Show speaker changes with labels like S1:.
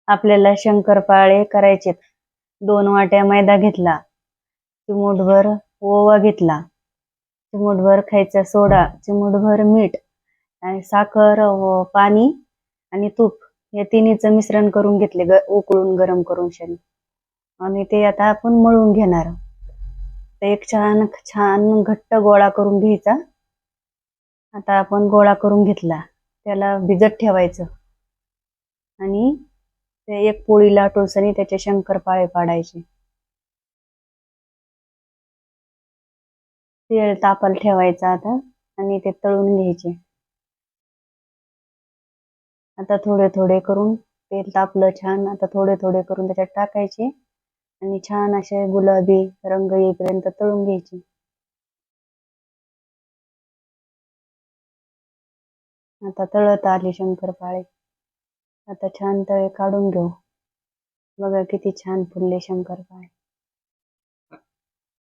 S1: आपल्याला शंकरपाळे करायचे. 2 वाट्या मैदा घेतला, चिमूटभर ओवा घेतला, चिमूटभर खायचा सोडा, चिमूटभर मीठ आणि साखर, पाणी आणि तूप या तिन्हीचं मिश्रण करून घेतले, उकळून गरम करून शाने. आणि ते आता आपण मळून घेणार. ते एक छान छान घट्ट गोळा करून घ्यायचा. आता आपण गोळा करून घेतला, त्याला भिजत ठेवायचं आणि ते एक पोळी लाटून त्याचे शंकरपाळे पाडायचे. तेल तापायला ठेवायचं आता आणि ते तळून घ्यायचे. आता थोडे थोडे करून तेल तापलं छान, आता थोडे थोडे करून त्याच्यात टाकायचे आणि छान असे गुलाबी रंग येईपर्यंत तळून घ्यायचे. आता तळत आले शंकरपाळे. आता छान तळे काढून घेऊ. बघा किती छान फुलले शंकरपाळे.